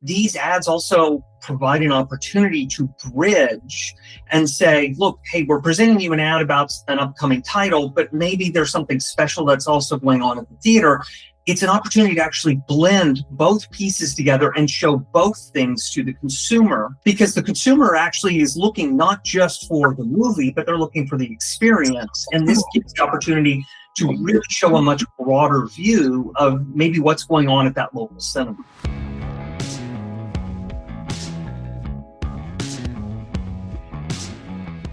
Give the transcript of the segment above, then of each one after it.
these ads also provide an opportunity to bridge and say, look, hey, we're presenting you an ad about an upcoming title, but maybe there's something special that's also going on at the theater. It's an opportunity to actually blend both pieces together and show both things to the consumer, because the consumer actually is looking not just for the movie, but they're looking for the experience. And this gives the opportunity to really show a much broader view of maybe what's going on at that local cinema.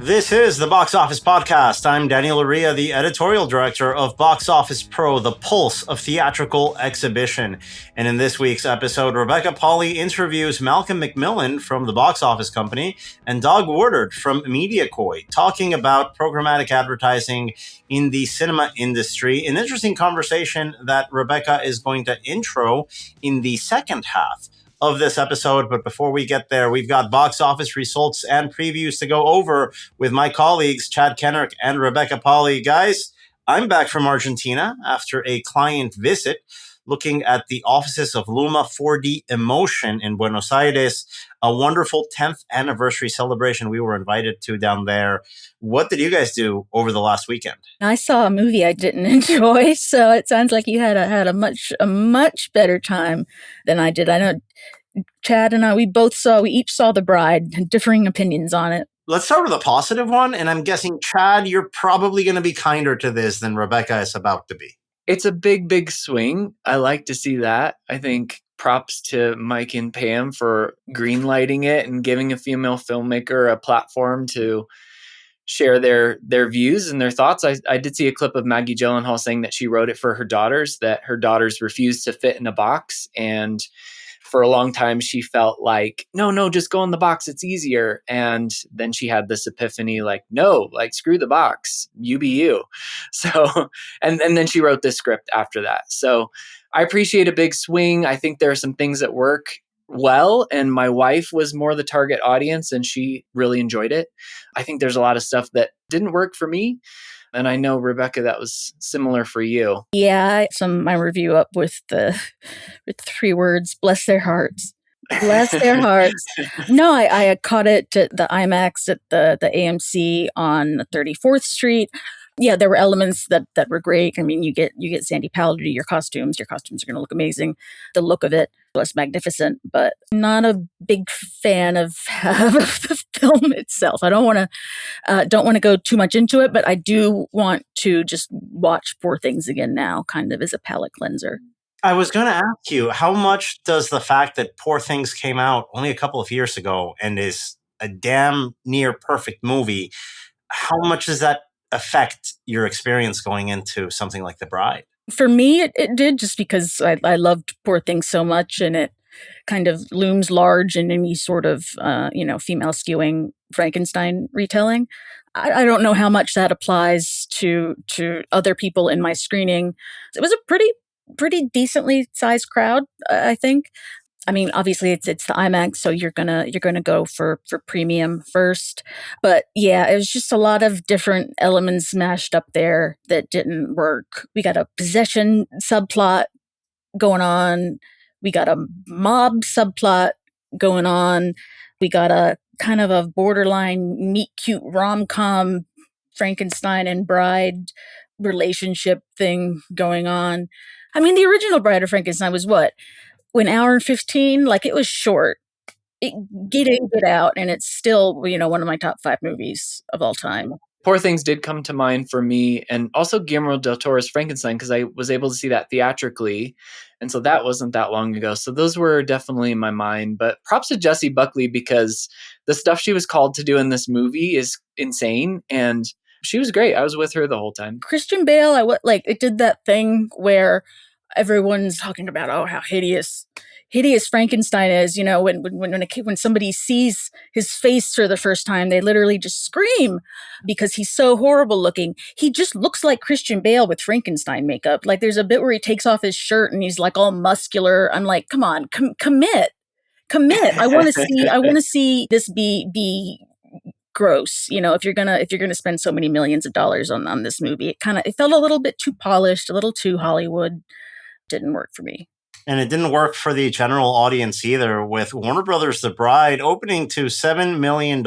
This is the Box Office Podcast. I'm Daniel Loria, the editorial director of Box Office Pro, the pulse of theatrical exhibition. And in this week's episode, Rebecca Pahle interviews Malcolm MacMillan from the Box Office Company and Doug Woodard from MediaKoi, talking about programmatic advertising in the cinema industry. An interesting conversation that Rebecca is going to intro in the second half of this episode. But before we get there, we've got box office results and previews to go over with my colleagues, Chad Kennerk and Rebecca Pahle. Guys, I'm back from Argentina after a client visit looking at the offices of Luma 4D Emotion in Buenos Aires, a wonderful 10th anniversary celebration we were invited to down there. What did you guys do over the last weekend? I saw a movie I didn't enjoy, so it sounds like you had a much better time than I did. I know Chad and I, we each saw The Bride, differing opinions on it. Let's start with a positive one, and I'm guessing, Chad, you're probably going to be kinder to this than Rebecca is about to be. It's a big swing. I like to see that. I think props to Mike and Pam for greenlighting it and giving a female filmmaker a platform to share their views and their thoughts. I did see a clip of Maggie Gyllenhaal saying that she wrote it for her daughters, that her daughters refused to fit in a box. And for a long time, she felt like, no, just go in the box. It's easier. And then she had this epiphany, like, no, like, screw the box. You be you. So, and then she wrote this script after that. So I appreciate a big swing. I think there are some things that work well, and my wife was more the target audience and she really enjoyed it. I think there's a lot of stuff that didn't work for me. And I know, Rebecca, that was similar for you. Yeah, I summed my review up with 3 words: bless their hearts. Bless their hearts. No, I caught it at the IMAX at the AMC on 34th Street. Yeah, there were elements that were great. I mean, you get Sandy Powell to do your costumes. Your costumes are going to look amazing. The look of it was magnificent, but not a big fan of the film itself. I don't want to go too much into it, but I do want to just watch Poor Things again now, kind of as a palate cleanser. I was going to ask you, how much does the fact that Poor Things came out only a couple of years ago and is a damn near perfect movie, how much does that affect your experience going into something like The Bride? For me, it did, just because I loved Poor Things so much, and it kind of looms large in any sort of, female skewing Frankenstein retelling. I don't know how much that applies to other people in my screening. It was a pretty decently sized crowd, I think. I mean, obviously it's the IMAX, so you're gonna go for premium first. But yeah, it was just a lot of different elements mashed up there that didn't work. We got a possession subplot going on. We got a mob subplot going on. We got a kind of a borderline meet cute rom-com Frankenstein and Bride relationship thing going on. I mean, the original Bride of Frankenstein was what? An hour and 15, like, it was short. Get in, get out, and it's still, one of my top 5 movies of all time. Poor Things did come to mind for me, and also Guillermo del Toro's Frankenstein, because I was able to see that theatrically, and so that wasn't that long ago. So those were definitely in my mind. But props to Jessie Buckley, because the stuff she was called to do in this movie is insane, and she was great. I was with her the whole time. Christian Bale, it did that thing where everyone's talking about, oh, how hideous Frankenstein is. When somebody sees his face for the first time, they literally just scream because he's so horrible looking. He just looks like Christian Bale with Frankenstein makeup. Like, there's a bit where he takes off his shirt and he's like all muscular. I'm like, come on, commit. I want to see this be gross. If you're gonna spend so many millions of dollars on this movie, it felt a little bit too polished, a little too Hollywood. Didn't work for me. And it didn't work for the general audience either, with Warner Brothers' The Bride opening to $7 million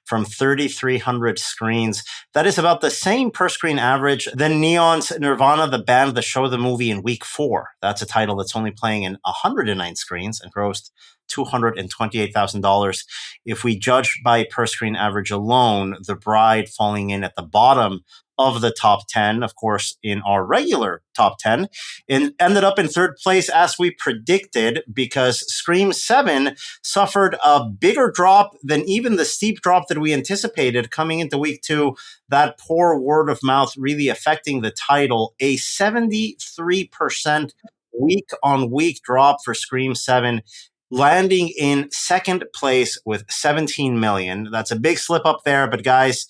from 3,300 screens. That is about the same per-screen average than Neon's Nirvana, the band, the show, the movie in week 4. That's a title that's only playing in 109 screens and grossed $228,000. If we judge by per-screen average alone, The Bride falling in at the bottom of the top 10, of course, in our regular top 10, and ended up in third place as we predicted, because Scream 7 suffered a bigger drop than even the steep drop that we anticipated coming into week 2. That poor word of mouth really affecting the title. A 73% week-on-week drop for Scream 7, landing in second place with 17 million. That's a big slip up there, but guys,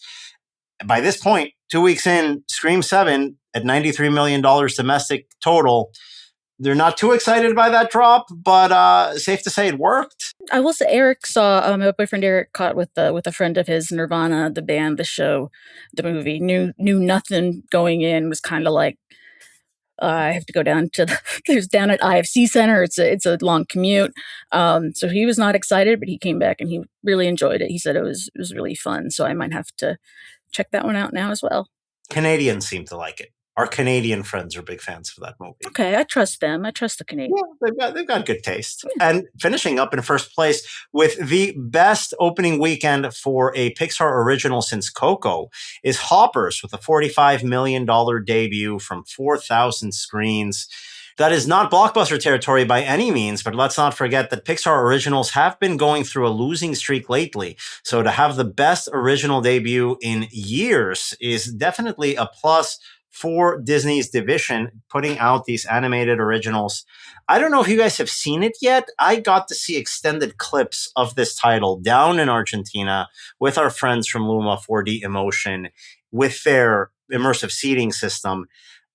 by this point, 2 weeks in, Scream 7 at $93 million domestic total. They're not too excited by that drop, but safe to say it worked. I will say Eric saw, my boyfriend Eric caught with a friend of his, Nirvana, the band, the show, the movie, knew nothing going in, was kind of like, I have to go down to there's down at IFC Center. It's a long commute. So he was not excited, but he came back and he really enjoyed it. He said it was really fun. So I might have to check that one out now as well. Canadians seem to like it. Our Canadian friends are big fans for that movie. Okay, I trust them. I trust the Canadians. Yeah, they've got good taste. Yeah. And finishing up in first place with the best opening weekend for a Pixar original since Coco is Hoppers, with a $45 million debut from 4,000 screens. That is not blockbuster territory by any means, but let's not forget that Pixar originals have been going through a losing streak lately. So to have the best original debut in years is definitely a plus for Disney's division, putting out these animated originals. I don't know if you guys have seen it yet. I got to see extended clips of this title down in Argentina with our friends from Luma 4D Emotion with their immersive seating system.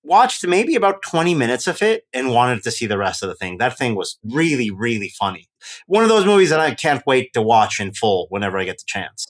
Watched maybe about 20 minutes of it and wanted to see the rest of the thing. That thing was really, really funny. One of those movies that I can't wait to watch in full whenever I get the chance.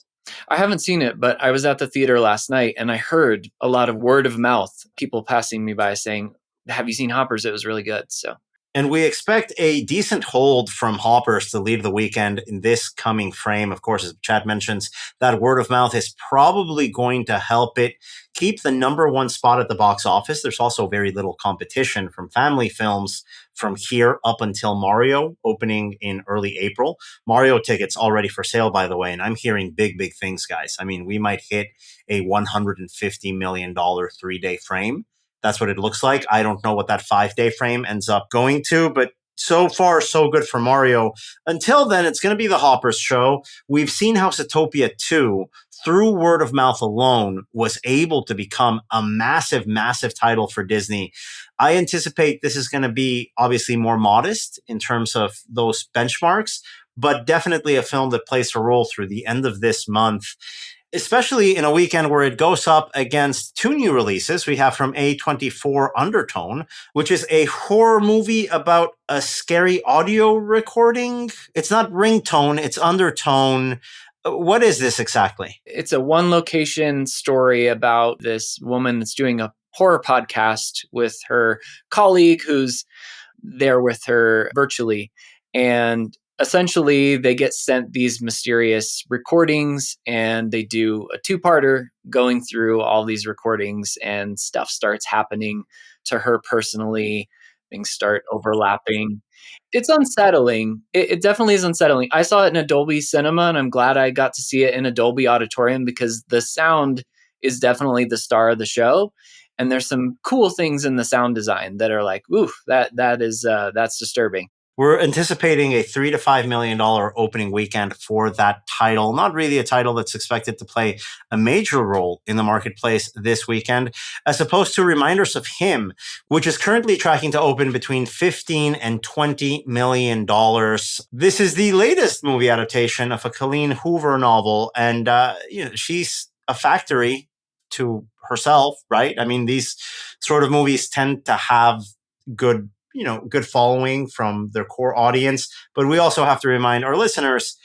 I haven't seen it, but I was at the theater last night and I heard a lot of word of mouth, people passing me by saying, have you seen Hoppers? It was really good. So. And we expect a decent hold from Hoppers to lead the weekend in this coming frame. Of course, as Chad mentions, that word of mouth is probably going to help it keep the number one spot at the box office. There's also very little competition from family films from here up until Mario, opening in early April. Mario tickets already for sale, by the way, and I'm hearing big, big things, guys. I mean, we might hit a $150 million 3-day frame. That's what it looks like. I don't know what that 5-day frame ends up going to, but so far, so good for Mario. Until then, it's going to be the Hoppers show. We've seen how Zootopia 2, through word of mouth alone, was able to become a massive, massive title for Disney. I anticipate this is going to be obviously more modest in terms of those benchmarks, but definitely a film that plays a role through the end of this month, especially in a weekend where it goes up against 2 new releases. We have from A24 Undertone, which is a horror movie about a scary audio recording. It's not ringtone, it's undertone. What is this exactly? It's a one location story about this woman that's doing a horror podcast with her colleague who's there with her virtually. And essentially, they get sent these mysterious recordings and they do a 2-parter going through all these recordings, and stuff starts happening to her personally. Things start overlapping. It's unsettling. It definitely is unsettling. I saw it in a Dolby Cinema, and I'm glad I got to see it in a Dolby Auditorium because the sound is definitely the star of the show. And there's some cool things in the sound design that are like, ooh, that's disturbing. We're anticipating a $3 to $5 million opening weekend for that title. Not really a title that's expected to play a major role in the marketplace this weekend, as opposed to Reminders of Him, which is currently tracking to open between $15 and $20 million. This is the latest movie adaptation of a Colleen Hoover novel, and she's a factory to herself, right? I mean, these sort of movies tend to have good following from their core audience. But we also have to remind our listeners,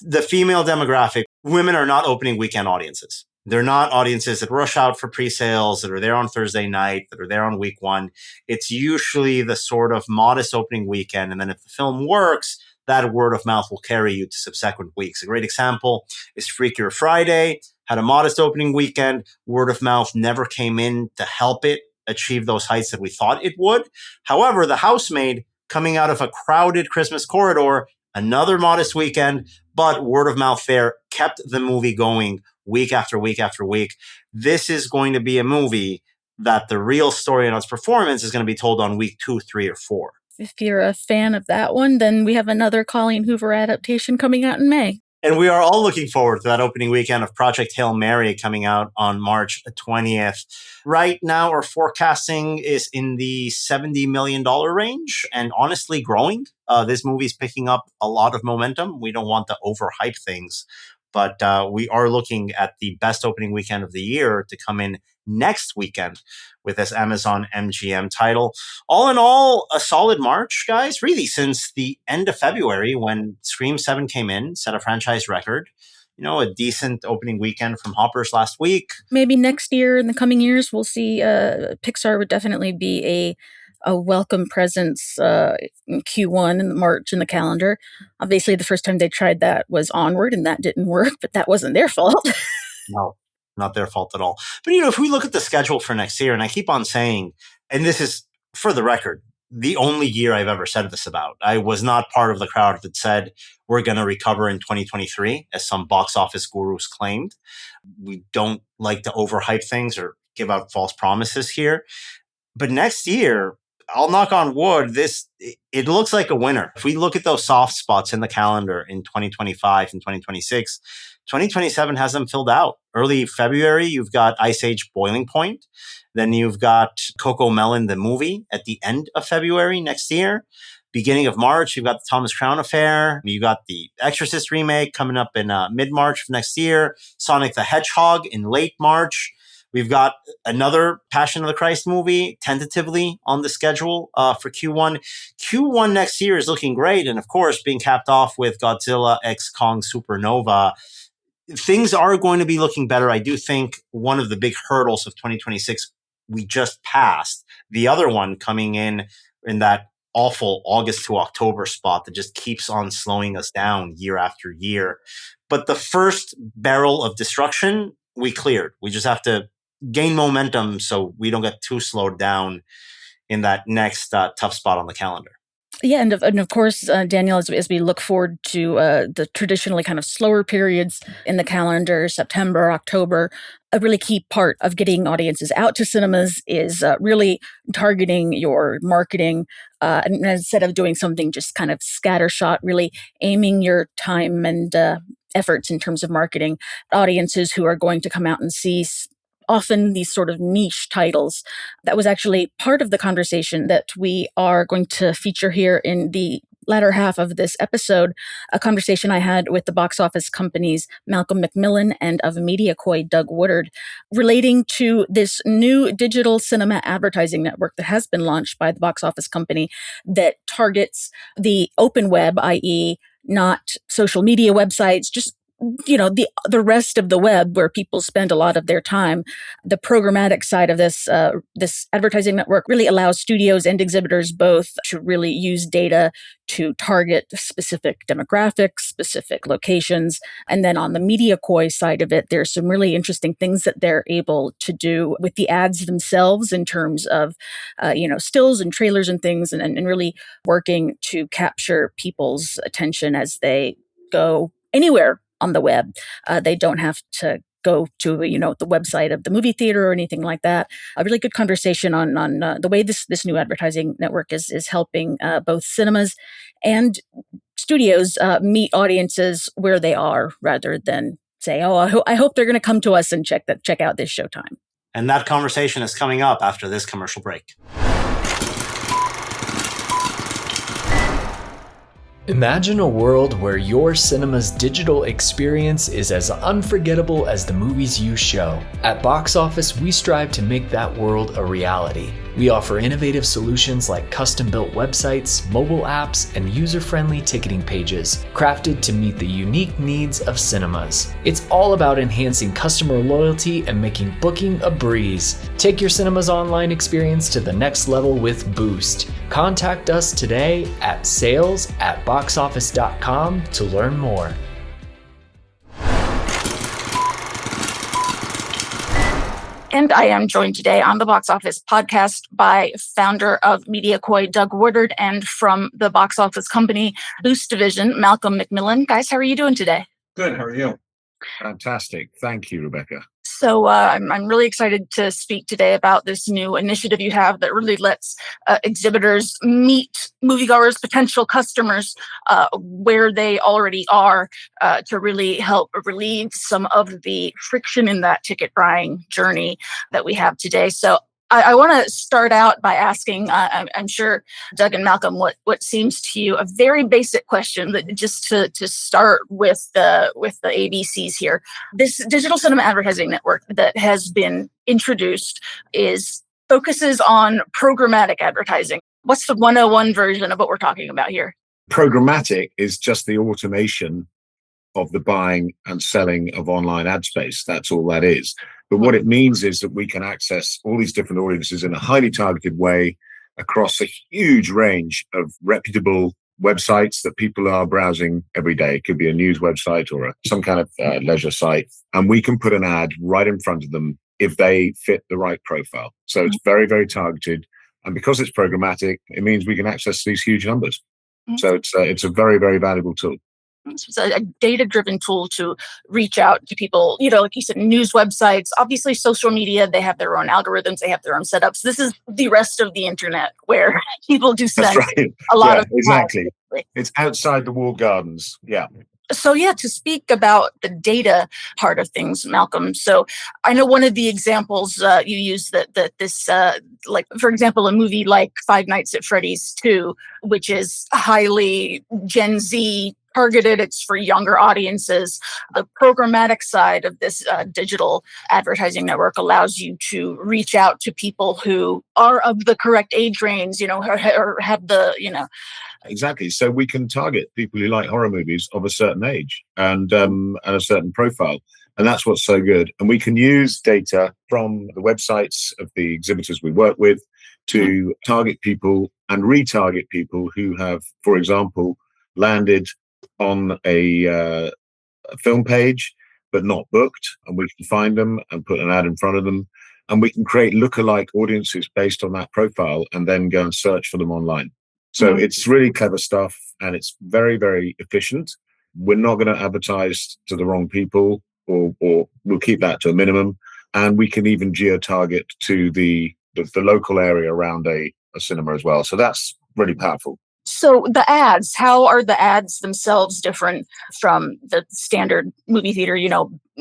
the female demographic, women are not opening weekend audiences. They're not audiences that rush out for pre-sales, that are there on Thursday night, that are there on week one. It's usually the sort of modest opening weekend. And then if the film works, that word of mouth will carry you to subsequent weeks. A great example is Freakier Friday. Had a modest opening weekend. Word of mouth never came in to help it achieve those heights that we thought it would. However, The Housemaid, coming out of a crowded Christmas corridor, another modest weekend, but word of mouth there kept the movie going week after week after week. This is going to be a movie that the real story and its performance is going to be told on week 2, 3, or 4. If you're a fan of that one, then we have another Colleen Hoover adaptation coming out in May. And we are all looking forward to that opening weekend of Project Hail Mary coming out on March 20th. Right now, our forecasting is in the $70 million range and honestly growing. This movie's picking up a lot of momentum. We don't want to overhype things, but we are looking at the best opening weekend of the year to come in next weekend with this Amazon MGM title. All in all, a solid March, guys, really, since the end of February when Scream 7 came in, set a franchise record. You know, a decent opening weekend from Hoppers last week. Maybe next year, in the coming years, we'll see Pixar would definitely be a welcome presence in Q1 in March in the calendar. Obviously, the first time they tried that was Onward, and that didn't work, but that wasn't their fault. No, not their fault at all. But, you know, if we look at the schedule for next year, and I keep on saying, and this is, for the record, the only year I've ever said this about. I was not part of the crowd that said we're going to recover in 2023, as some box office gurus claimed. We don't like to overhype things or give out false promises here. But next year, I'll knock on wood, it looks like a winner. If we look at those soft spots in the calendar in 2025 and 2026, 2027 has them filled out. Early February, you've got Ice Age Boiling Point. Then you've got Coco Melon, the movie, at the end of February next year. Beginning of March, you've got the Thomas Crown Affair. You got the Exorcist remake coming up in mid-March of next year. Sonic the Hedgehog in late March. We've got another Passion of the Christ movie tentatively on the schedule for Q1. Q1 next year is looking great. And of course, being capped off with Godzilla x Kong Supernova. Things are going to be looking better. I do think one of the big hurdles of 2026 we just passed. The other one coming in that awful August to October spot that just keeps on slowing us down year after year. But the first barrel of destruction, we cleared. We just have to gain momentum so we don't get too slowed down in that next tough spot on the calendar. Yeah, and of course, Daniel, as we look forward to the traditionally kind of slower periods in the calendar, September, October, a really key part of getting audiences out to cinemas is really targeting your marketing. And instead of doing something just kind of scattershot, really aiming your time and efforts in terms of marketing audiences who are going to come out and see often these sort of niche titles. That was actually part of the conversation that we are going to feature here in the latter half of this episode, a conversation I had with the Boxoffice Company's Malcolm MacMillan and of MediaKoi Doug Woodard, relating to this new digital cinema advertising network that has been launched by the Boxoffice Company that targets the open web, i.e., not social media websites, just the rest of the web where people spend a lot of their time. The programmatic side of this advertising network really allows studios and exhibitors both to really use data to target specific demographics, specific locations. And then on the MediaKoi side of it, there's some really interesting things that they're able to do with the ads themselves in terms of, stills and trailers and things, and really working to capture people's attention as they go anywhere on the web. They don't have to go to the website of the movie theater or anything like that. A really good conversation on the way this new advertising network is helping both cinemas and studios meet audiences where they are, rather than say, I hope they're going to come to us and check out this showtime. And that conversation is coming up after this commercial break. Imagine a world where your cinema's digital experience is as unforgettable as the movies you show. At Box Office, we strive to make that world a reality. We offer innovative solutions like custom-built websites, mobile apps, and user-friendly ticketing pages, crafted to meet the unique needs of cinemas. It's all about enhancing customer loyalty and making booking a breeze. Take your cinemas online experience to the next level with Boost. Contact us today at sales@boxoffice.com to learn more. And I am joined today on the Box Office podcast by founder of MediaKoi, Doug Woodard, and from the Boxoffice Company Boost division, Malcolm MacMillan. Guys, how are you doing today? Good. How are you? Fantastic. Thank you, Rebecca. So I'm really excited to speak today about this new initiative you have that really lets exhibitors meet moviegoers, potential customers, where they already are, to really help relieve some of the friction in that ticket buying journey that we have today. So I want to start out by asking, I'm sure, Doug and Malcolm, what seems to you a very basic question, that just to start with the ABCs here. This digital cinema advertising network that has been introduced focuses on programmatic advertising. What's the 101 version of what we're talking about here? Programmatic is just the automation of the buying and selling of online ad space. That's all that is. But what it means is that we can access all these different audiences in a highly targeted way across a huge range of reputable websites that people are browsing every day. It could be a news website or some kind of leisure site. And we can put an ad right in front of them if they fit the right profile. So it's very, very targeted. And because it's programmatic, it means we can access these huge numbers. So it's a very, very valuable tool. It's a data-driven tool to reach out to people, like you said, news websites, obviously social media, they have their own algorithms, they have their own setups. This is the rest of the internet where people do spend a lot of time. Exactly. It's outside the walled gardens. Yeah. So to speak about the data part of things, Malcolm. So I know one of the examples you use that this, like, for example, a movie like Five Nights at Freddy's 2, which is highly Gen Z targeted, it's for younger audiences. The programmatic side of this digital advertising network allows you to reach out to people who are of the correct age range, or have the, Exactly. So we can target people who like horror movies of a certain age and a certain profile. And that's what's so good. And we can use data from the websites of the exhibitors we work with to target people and retarget people who have, for example, landed on a film page but not booked, and we can find them and put an ad in front of them, and we can create lookalike audiences based on that profile and then go and search for them online. So it's really clever stuff, and it's very, very efficient. We're not going to advertise to the wrong people, or we'll keep that to a minimum, and we can even geo-target to the local area around a cinema as well. So that's really powerful. So the ads, how are the ads themselves different from the standard movie theater,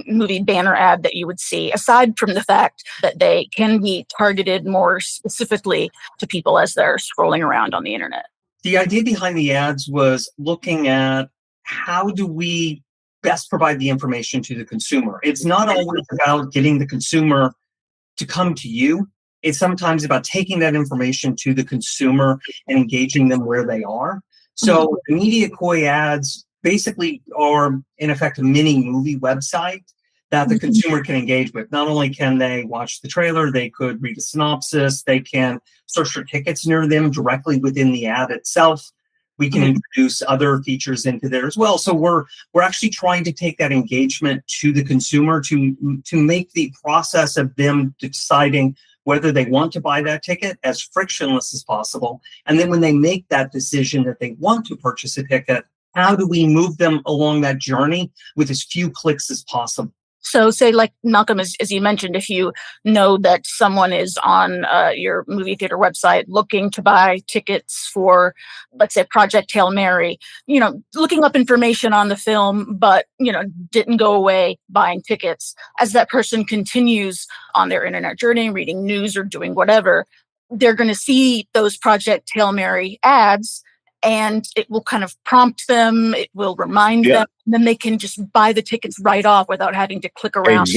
movie banner ad that you would see, aside from the fact that they can be targeted more specifically to people as they're scrolling around on the internet? The idea behind the ads was looking at how do we best provide the information to the consumer. It's not always about getting the consumer to come to you. It's sometimes about taking that information to the consumer and engaging them where they are. So the MediaKoi ads basically are, in effect, a mini movie website that the consumer can engage with. Not only can they watch the trailer, they could read a synopsis, they can search for tickets near them directly within the ad itself. We can introduce other features into there as well. So we're actually trying to take that engagement to the consumer to make the process of them deciding whether they want to buy that ticket as frictionless as possible. And then when they make that decision that they want to purchase a ticket, how do we move them along that journey with as few clicks as possible? So say, like Malcolm, as you mentioned, if you know that someone is on your movie theater website looking to buy tickets for, let's say, Project Hail Mary, looking up information on the film, but, didn't go away buying tickets. As that person continues on their internet journey, reading news or doing whatever, they're going to see those Project Hail Mary ads, and it will kind of prompt them, it will remind them, and then they can just buy the tickets right off without having to click around.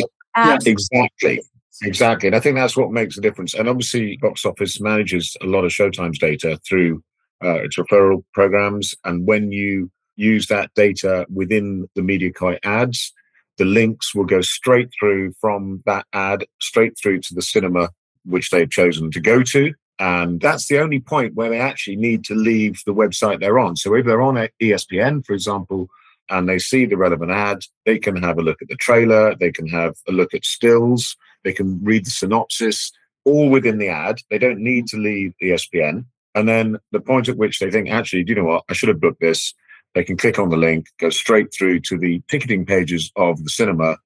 Exactly. Exactly. And I think that's what makes a difference. And obviously, Box Office manages a lot of Showtime's data through its referral programs. And when you use that data within the MediaKoi ads, the links will go straight through from that ad, straight through to the cinema which they've chosen to go to. And that's the only point where they actually need to leave the website they're on. So if they're on ESPN, for example, and they see the relevant ad, they can have a look at the trailer, they can have a look at stills, they can read the synopsis, all within the ad. They don't need to leave ESPN. And then the point at which they think, actually, do you know what, I should have booked this, they can click on the link, go straight through to the ticketing pages of the cinema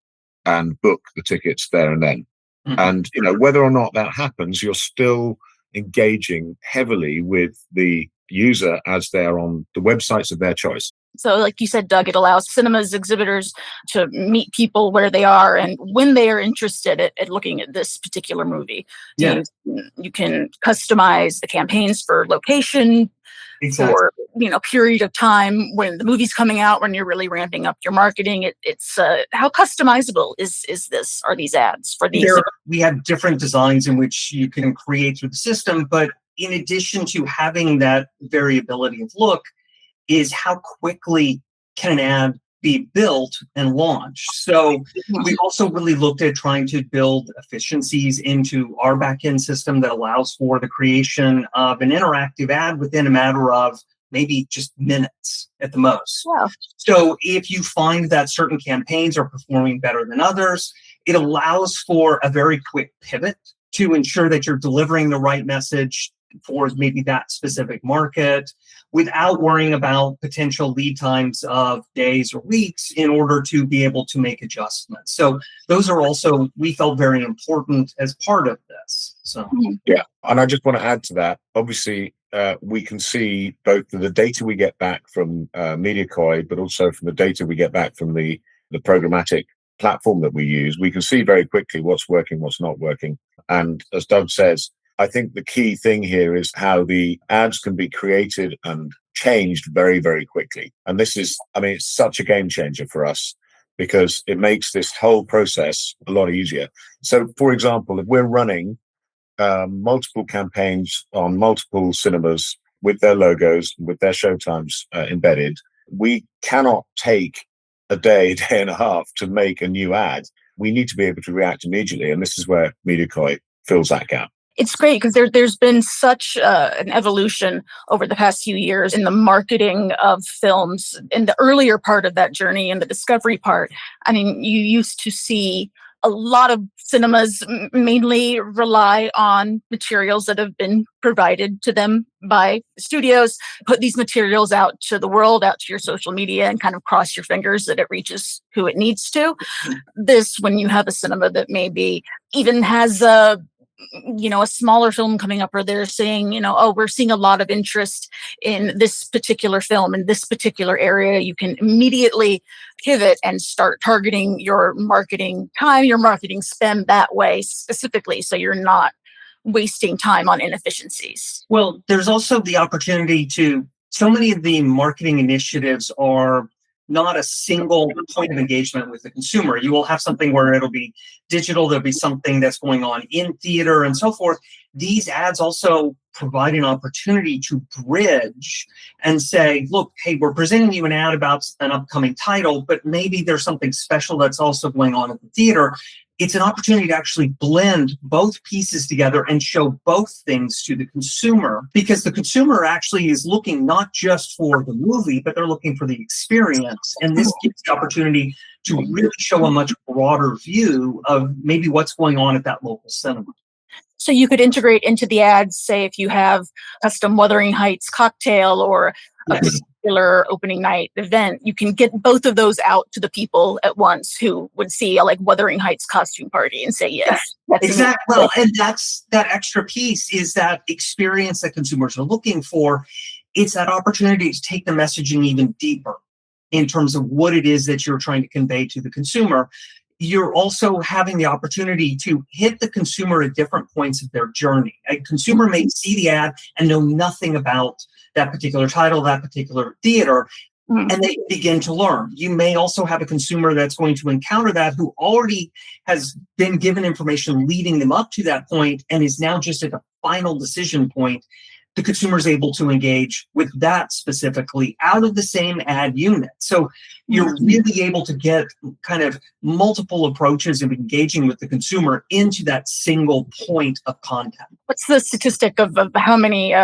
and book the tickets there and then. Mm-hmm. And, whether or not that happens, you're still engaging heavily with the user as they're on the websites of their choice. So like you said, Doug, it allows cinemas, exhibitors to meet people where they are and when they are interested at looking at this particular movie. Yeah. You can customize the campaigns for location, exactly. for period of time when the movie's coming out, when you're really ramping up your marketing. It's how customizable are these ads for these? We have different designs in which you can create through the system, but in addition to having that variability of look, is how quickly can an ad be built and launched. So we also really looked at trying to build efficiencies into our backend system that allows for the creation of an interactive ad within a matter of maybe just minutes at the most. Wow. So if you find that certain campaigns are performing better than others, it allows for a very quick pivot to ensure that you're delivering the right message for maybe that specific market without worrying about potential lead times of days or weeks in order to be able to make adjustments. So those are also, we felt, very important as part of this. So yeah, and I just want to add to that. Obviously, we can see both the data we get back from MediaKoi, but also from the data we get back from the programmatic platform that we use. We can see very quickly what's working, what's not working. And as Doug says, I think the key thing here is how the ads can be created and changed very, very quickly. And this is, it's such a game changer for us because it makes this whole process a lot easier. So, for example, if we're running multiple campaigns on multiple cinemas with their logos, with their showtimes embedded, we cannot take a day and a half to make a new ad. We need to be able to react immediately. And this is where MediaKoi fills that gap. It's great because there's been such an evolution over the past few years in the marketing of films in the earlier part of that journey and the discovery part. You used to see a lot of cinemas mainly rely on materials that have been provided to them by studios, put these materials out to the world, out to your social media, and kind of cross your fingers that it reaches who it needs to. This, when you have a cinema that maybe even has a smaller film coming up, or they're saying, we're seeing a lot of interest in this particular film in this particular area, you can immediately pivot and start targeting your marketing time, your marketing spend that way specifically, so you're not wasting time on inefficiencies. Well, there's also the opportunity so many of the marketing initiatives are not a single point of engagement with the consumer. You will have something where it'll be digital, there'll be something that's going on in theater and so forth. These ads also provide an opportunity to bridge and say, look, hey, we're presenting you an ad about an upcoming title, but maybe there's something special that's also going on at the theater. It's an opportunity to actually blend both pieces together and show both things to the consumer, because the consumer actually is looking not just for the movie, but they're looking for the experience. And this gives the opportunity to really show a much broader view of maybe what's going on at that local cinema. So you could integrate into the ads, say if you have custom Wuthering Heights cocktail or a particular opening night event, you can get both of those out to the people at once who would see a Wuthering Heights costume party and say, yes. Exactly. Well, and that's that extra piece is that experience that consumers are looking for. It's that opportunity to take the messaging even deeper in terms of what it is that you're trying to convey to the consumer. You're also having the opportunity to hit the consumer at different points of their journey. A consumer may see the ad and know nothing about that particular title, that particular theater. and they begin to learn. You may also have a consumer that's going to encounter that who already has been given information leading them up to that point and is now just at a final decision point. The consumer is able to engage with that specifically out of the same ad unit. So you're really able to get kind of multiple approaches of engaging with the consumer into that single point of content. What's the statistic of how many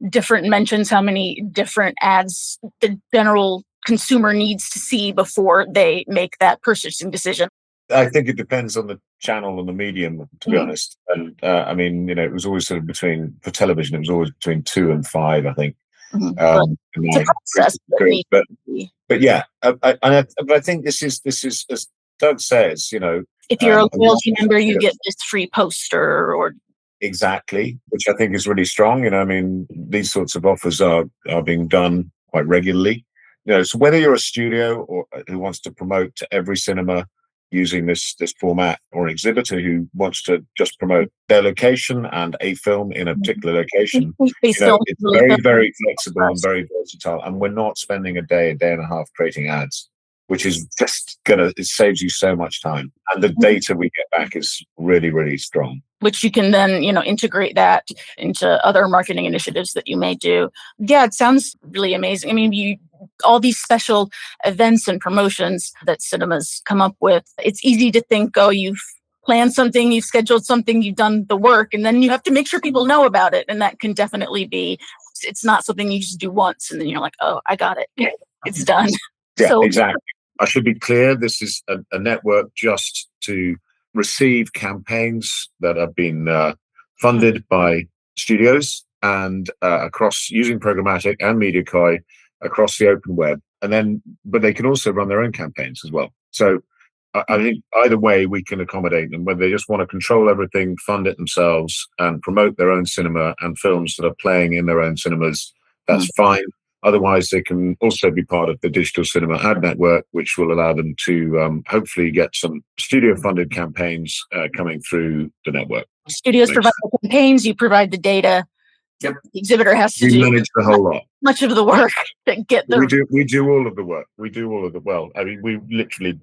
different mentions, how many different ads the general consumer needs to see before they make that purchasing decision? I think it depends on the channel and the medium, to be honest. And I mean, it was always sort of for television, it was always between 2 and 5, I think. It's a process. But yeah, I think this is, as Doug says, if you're a loyalty member, you get this free poster or. Exactly, which I think is really strong. I mean, these sorts of offers are being done quite regularly. So whether you're a studio or who wants to promote to every cinema using this format, or an exhibitor who wants to just promote their location and a film in a particular location, it's very, very flexible and very versatile. And we're not spending a day and a half creating ads, which is just it saves you so much time. And the data we get back is really, really strong. Which you can then, integrate that into other marketing initiatives that you may do. Yeah, it sounds really amazing. I mean, all these special events and promotions that cinemas come up with, it's easy to think, you've planned something, you've scheduled something, you've done the work, and then you have to make sure people know about it. And that can definitely be, it's not something you just do once and then you're like, oh, I got it. It's done. Yeah, exactly. I should be clear, this is a network just to receive campaigns that have been funded by studios and across using Programmatic and MediaKoi across the open web, but they can also run their own campaigns as well. So I think either way we can accommodate them, whether they just want to control everything, fund it themselves, and promote their own cinema and films that are playing in their own cinemas. That's fine. Otherwise, they can also be part of the digital cinema ad network, which will allow them to hopefully get some studio-funded campaigns coming through the network. Studios provide the campaigns, you provide the data. Yep. The exhibitor has to manage the whole lot. Much of the work to get the. We do all of the work. We do all of the I mean, we literally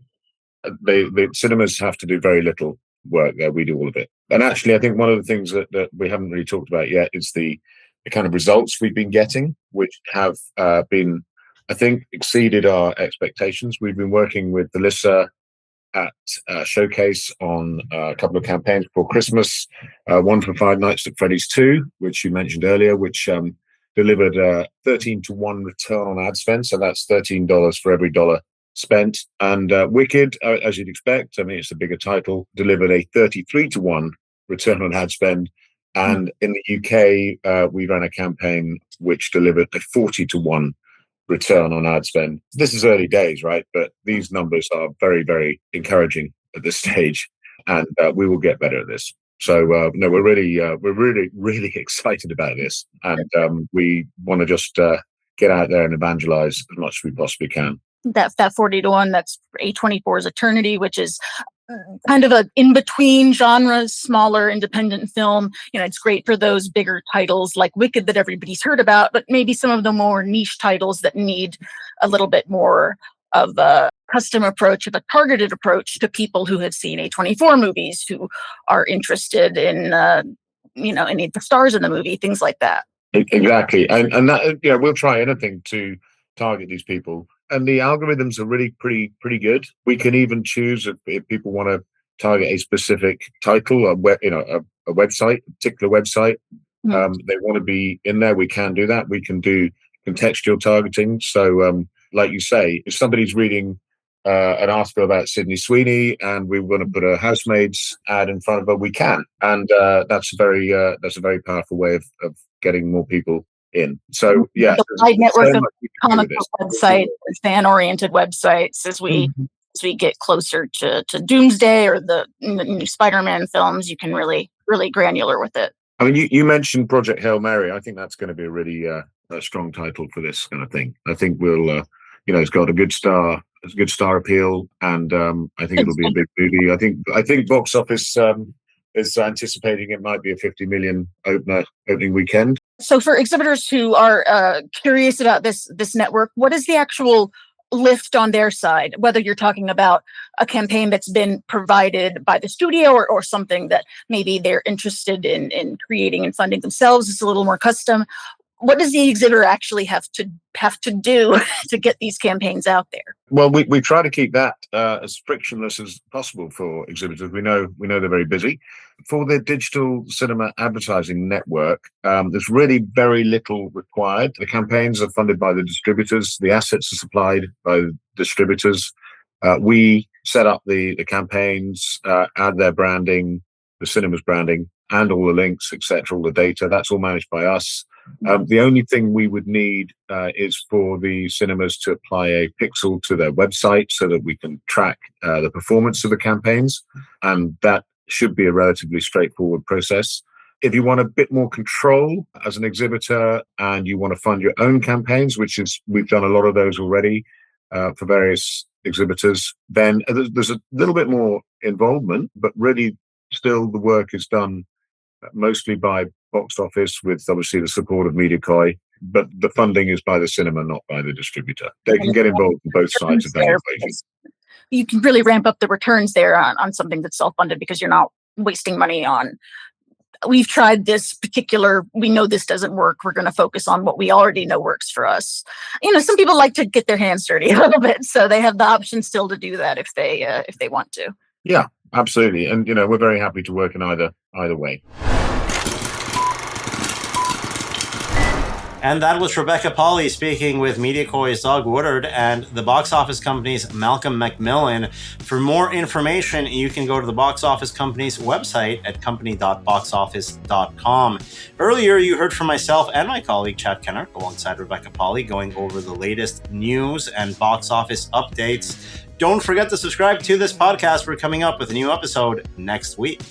the cinemas have to do very little work there. We do all of it. And actually, I think one of the things that we haven't really talked about yet is the kind of results we've been getting, which have been, I think, exceeded our expectations. We've been working with Delissa at Showcase on a couple of campaigns before Christmas. One for Five Nights at Freddy's 2, which you mentioned earlier, which delivered a 13-to-1 return on ad spend. So that's $13 for every dollar spent. And Wicked, as you'd expect, I mean, it's a bigger title, delivered a 33-to-1 return on ad spend. And in the UK, we ran a campaign which delivered a 40-to-1 return on ad spend. This is early days, right? But these numbers are very, very encouraging at this stage, and we will get better at this. So no, we're really excited about this, and we want to just get out there and evangelize as much as we possibly can. That 40-to-1, that's A24's Eternity, which is kind of a in-between genres, smaller independent film. It's great for those bigger titles like Wicked that everybody's heard about, but maybe some of the more niche titles that need a little bit more of a custom approach, of a targeted approach to people who have seen A24 movies, who are interested in, any of the stars in the movie, things like that. Exactly. And that, we'll try anything to target these people. And the algorithms are really pretty good. We can even choose if people want to target a specific title, a website, a particular website. They want to be in there. We can do that. We can do contextual targeting. So, like you say, if somebody's reading an article about Sydney Sweeney and we want to put a housemaid's ad in front of her, we can. And that's a very powerful way of getting more people in. So yeah, the wide network of comic book websites, fan-oriented websites, as we get closer to Doomsday or the new Spider-Man films, you can really granular with it. I mean, you mentioned Project Hail Mary. I think that's going to be a really strong title for this kind of thing. I think we'll, it's got a good star appeal, and I think it'll be a big movie. I think box office is anticipating it might be a 50 million opening weekend. So for exhibitors who are curious about this network, what is the actual lift on their side, whether you're talking about a campaign that's been provided by the studio or something that maybe they're interested in creating and funding themselves? It's a little more custom. What does the exhibitor actually have to do to get these campaigns out there? Well, we try to keep that as frictionless as possible for exhibitors. We know they're very busy. For the digital cinema advertising network, there's really very little required. The campaigns are funded by the distributors. The assets are supplied by the distributors. We set up the campaigns, add their branding, the cinema's branding, and all the links, etc., all the data. That's all managed by us. The only thing we would need is for the cinemas to apply a pixel to their website so that we can track the performance of the campaigns. And that should be a relatively straightforward process. If you want a bit more control as an exhibitor and you want to fund your own campaigns, we've done a lot of those already for various exhibitors, then there's a little bit more involvement, but really still the work is done mostly by box office with obviously the support of MediaKoi, but the funding is by the cinema, not by the distributor. They can get involved on both sides of that equation. You can really ramp up the returns there on something that's self-funded because you're not wasting money on, we've tried this particular, we know this doesn't work, we're going to focus on what we already know works for us. Some people like to get their hands dirty a little bit, so they have the option still to do that if they want to. Yeah, absolutely. And, we're very happy to work in either way. And that was Rebecca Pahle speaking with MediaKoi's Doug Woodard and the Boxoffice Company's Malcolm MacMillan. For more information, you can go to the Boxoffice Company's website at company.boxoffice.com. Earlier, you heard from myself and my colleague Chad Kennerk alongside Rebecca Pahle going over the latest news and box office updates. Don't forget to subscribe to this podcast. We're coming up with a new episode next week.